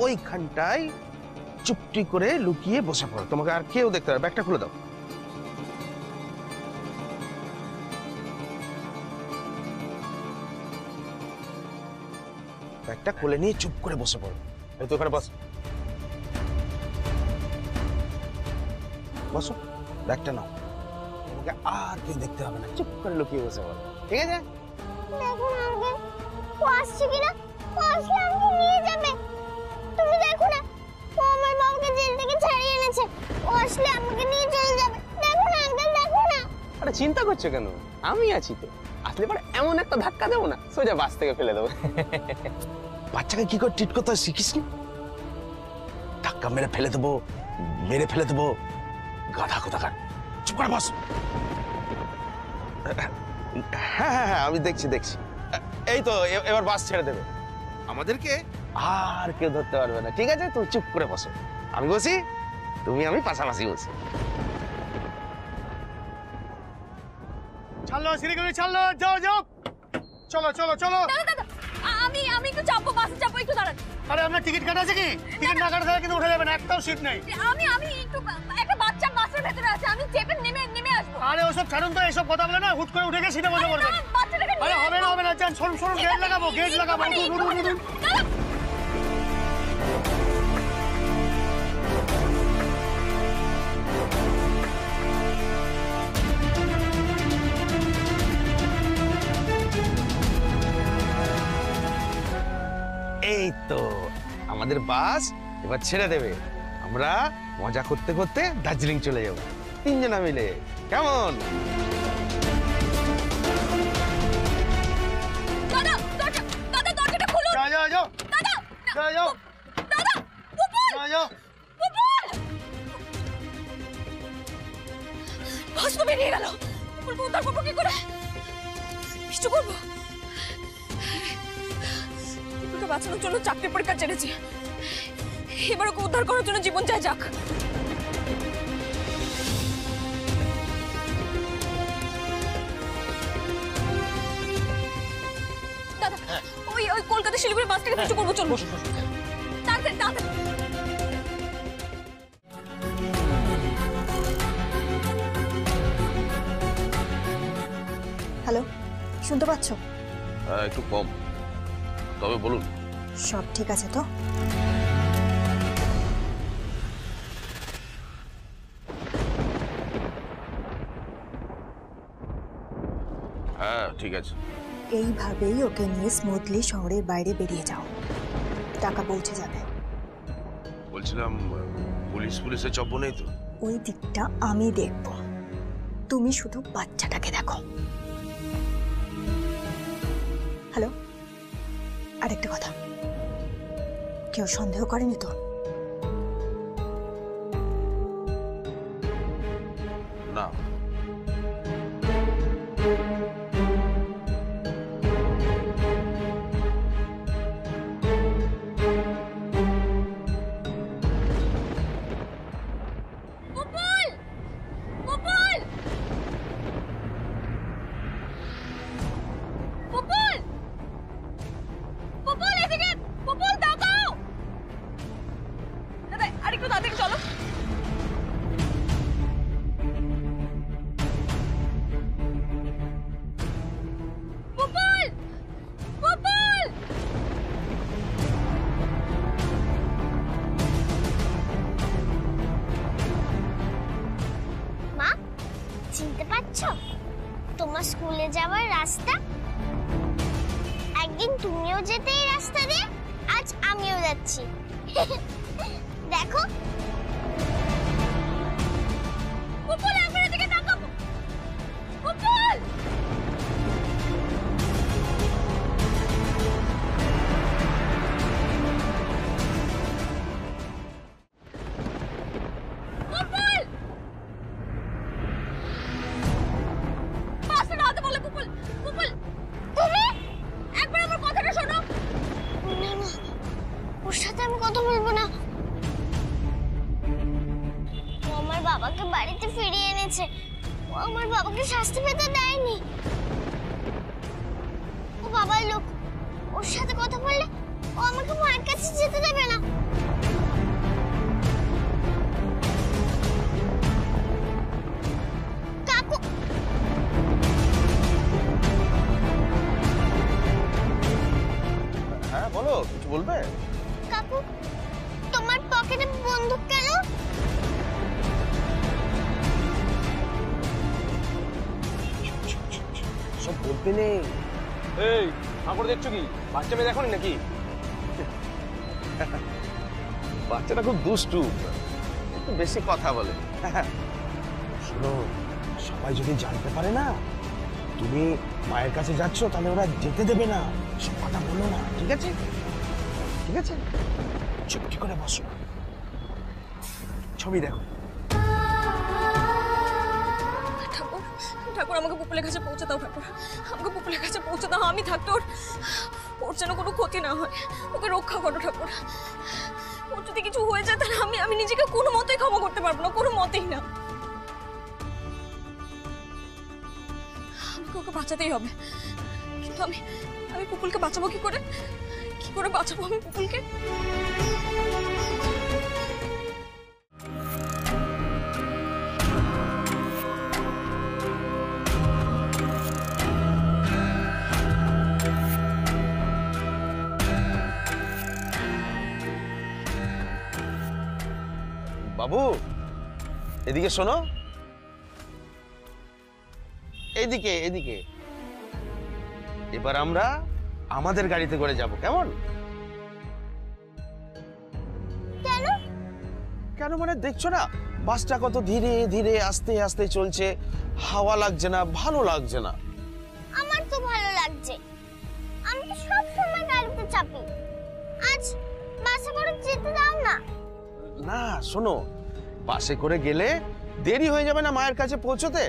ওইখানটায় চুপটি করে লুকিয়ে বসে পড়ো, তোমাকে আর কেউ দেখতে পাবে। ব্যাগটা খুলে দাও। ব্যাগটা খুলে নিয়ে চুপ করে বসে পড়ো। এই তো ওখানে বস, বসো, ব্যাগটা নাও। তোমাকে আর কেউ দেখতে হবে না, চুপ করে লুকিয়ে বসে পড়ো, ঠিক আছে? দেখো না আঙ্কেল, ও আসছে কিনা। ও আসলে আমাকে নিয়ে যাবে। তুমি দেখো না, ও আমার বাবাকে জেল থেকে ছাড়িয়ে এনেছে। ও আসলে আমাকে নিয়ে চলে যাবে। দেখো না আঙ্কেল, দেখো না। আরে চিন্তা করছো কেন? আমি আছি তো। আসলে পরে এমন একটা ধাক্কা দেবো না, সোজা বাস থেকে ফেলে দেবো। বাচ্চাকে কি করে ট্রিট করতে হয় শিখিস নি? ধাক্কা মেরে ফেলে দেবো, মেরে ফেলে দেবো, গাধা কোথাকার। চুপ করে বস। হ্যাঁ হ্যাঁ হ্যাঁ, আমি দেখছি দেখছি। এই তো এবার বাস ছেড়ে দেবে, আমাদেরকে আর কেউ ধরতে পারবে না, ঠিক আছে? তুমি চুপ করে বসো, আমি বসি, আমি পাশাপাশি বসি। ছাড়লো শিলিগুড়ি, ছাড়লো, যাও যাও, চলো চলো চলো। দাদা আমি একটু চাপবো, বাসে চাপবো, একটু দাঁড়ান। আরে আপনার টিকিট কাটা আছে কি? টিকিট না কাটা থাকলে কিন্তু উঠে যাবে না, একটাও সিট নেই। আমি একটু, একটা বাচ্চা বাসের ভেতরে আছে, আমি চেপে নেমে আসবো। আরে ওসব ছাড়ুন তো, এসব কথা বলে না, হুট করে উঠে গিয়ে সিটে বসে পড়বেন। বাচ্চাটাকে আরে হবে না, যান, সরুন সরুন, গেট লাগাবো, গেট লাগাবো। উঠুন। এই তো আমাদের বাস এবার ছেড়ে দেবে, আমরা মজা করতে করতে দার্জিলিং চলে যাবো তিনজনা মিলে, কেমন? দাদা দরজাটা খুলুন। যাও দাদা যাও দাদা পুপুল, যাও। পুপুল বাস তো বেরিয়ে গেল। পুপুলকে উদ্ধার করবো কি করে? কিছু করবো। পুপুলকে বাঁচানোর জন্য চাকরি পরীক্ষা ছেড়েছি, এবার ওকে উদ্ধার করার জন্য জীবন চাই যাক। দাদা ওই কলকাতা শিলিগুড়ি বাস থেকে পিছু করবো, চলবো তাড়াতাড়ি। হ্যালো, শুনতে পাচ্ছ? হ্যাঁ একটু কম, তবে বলুন। সব ঠিক আছে তো? হ্যাঁ ঠিক আছে। এইভাবেই ওকে নিয়ে স্মুথলি শহরের বাইরে বেরিয়ে যাও, টাকা পৌঁছে যাবে। বলছিলাম পুলিশের চব্ব নেই তো? ওই দিকটা আমি দেখব, তুমি শুধু বাচ্চাটাকে দেখো। হ্যালো, আরেকটা কথা, কেউ সন্দেহ করেনি তো? না। আরেকটু তাড়াতাড়ি চলো। পুপুল পুপুল মা, চিনতে পারছো? তোমার স্কুলে যাওয়ার রাস্তা, একদিন তুমিও যেতে এই রাস্তা দিয়ে, আজ আমিও যাচ্ছি। দেখো পুপুল, একবার এদিকে তাকাও। পুপুল পুপুল বাসে নামতে বলে। পুপুল পুপুল তুমি একবার আমার কথাটা শোনো। না না, ওর সাথে আমি কথা বলবো না। ও আমার বাবাকে বাড়িতে ফিরিয়ে এনেছে, ও আমার বাবাকে শাস্তি পেতে দেয়নি। ও বাবার লোক, ওর সাথে কথা বললে ও আমাকে মায়ের কাছে যেতে দেবে না। হ্যাঁ বলো, কিছু বলবে? কাকু, তোমার পকেটে বন্দুক কেন? সব বলতে নেই। এই ঠাকুর দেখছো কি? বাচ্চা মেয়ে দেখো নাকি? বাচ্চাটা খুব দুষ্টু, একটু বেশি কথা বলে। শোনো, সবাই যদি জানতে পারে না তুমি মায়ের কাছে যাচ্ছ, তাহলে ওরা যেতে দেবে না। সব কথা বলো না, ঠিক আছে? ঠিক আছে, চুপটি করে বসো, ছবি দেখো। ঠাকুর, ঠাকুর আমাকে পুপুলের কাছে পৌঁছে দাও। ঠাকুর, আমাকে পুপুলের কাছে পৌঁছে দাও। আমি থাকতে ওর যেন কোনো ক্ষতি না হয়। ওকে রক্ষা করো ঠাকুর। ওর যদি কিছু হয়ে যায় তাহলে আমি নিজেকে কোনো মতেই ক্ষমা করতে পারবো না, কোনো মতেই না। আমাকে ওকে বাঁচাতেই হবে, কিন্তু আমি পুপুলকে বাঁচাবো কি করে? কি করে বাঁচাবো আমি পুপুলকে? বাবু, এদিকে শোনো, এদিকে এদিকে। এবার আমরা আমাদের গাড়িতে করে যাব, কেমন? কেন? কেন মানে দেখছো না বাসটা কত ধীরে ধীরে আস্তে আস্তে চলছে, হাওয়া লাগছে না, ভালো লাগছে না। আমার তো ভালো লাগছে, আমি তো সব সময় গাড়িতে চাপি। আজ বাসে করে যেতে দাও না। না শোনো, বাসে করে গেলে দেরি হয়ে যাবে না মায়ের কাছে পৌঁছতে।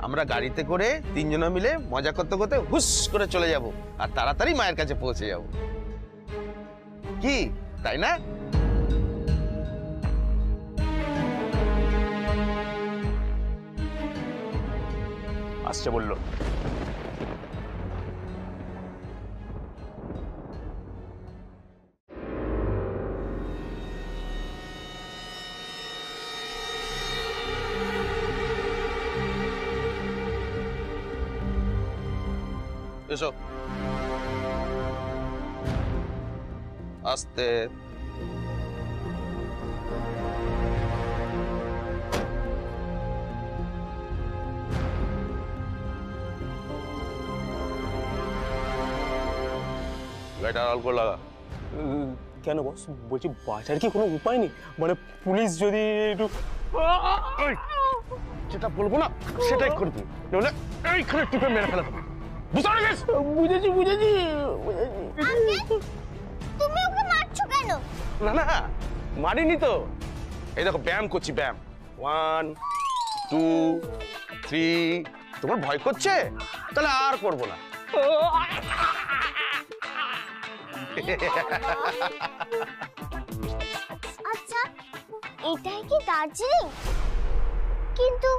আমরা গাড়িতে করে তিনজনে মিলে মজা করতে করতে হুস করে চলে যাব, আর তাড়াতাড়ি মায়ের কাছে পৌঁছে যাব। কি তাই না? আসছে বললো। এসো, আস্তে। গাড়িটা অল্প লাগা। কেন বস? বলছি বাঁচার কি কোনো উপায় নেই? মানে পুলিশ যদি একটু যেটা বলবো না সেটাই করবি, নইলে এইখানে টিপে মেরে ফেলা হবে। বুঝতে পেরেছিস? বুঝেছি বুঝেছি আঙ্কেল, তুমি ওকে মারছো কেন? না না, মারিনি তো। এই দেখো ব্যায়াম করছি, ব্যায়াম। 1 2 3। তোমার ভয় করছে? তাহলে আর করবো না। আচ্ছা, এটাই কি দার্জিলিং? কিন্তু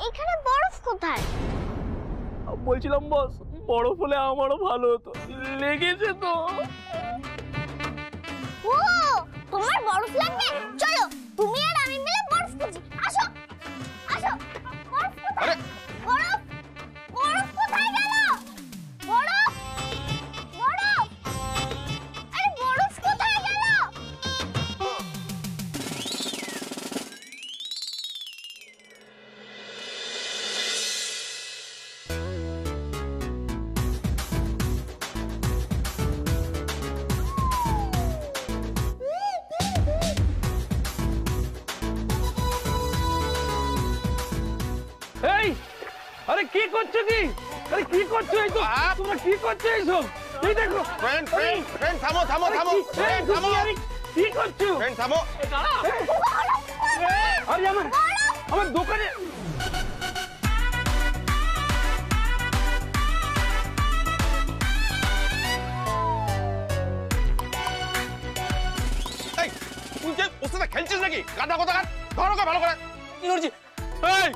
এখানে বরফ কোথায়? বলছিলাম বস, বরফ হলে আমারও ভালো হতো। লেগেছে তো। ও, তোমার বরফ লাগবে? চলো, তুমি আর আমি মিলে বরফ খুঁজি। আসো আসো। বরফ কোথায়? আরে! বরফ বরফ কোথায় গেল? বরফ বরফ, আরে বরফ কোথায় গেল? এই আরে কি করছো কি? আরে কি করছো এই তো? তোমরা কি করছো এইসব? এই দেখো ফ্রেন্ড ফ্রেন্ড ফ্রেন্ড, থামো থামো থামো, ফ্রেন্ড থামো, কি করছো? ফ্রেন্ড থামো। আরে আমার দোকানে এই তুই যে ওর সাথে খেলছিস নাকি? গাদা কথা, ধরো ভালো করে। কি করছি? এই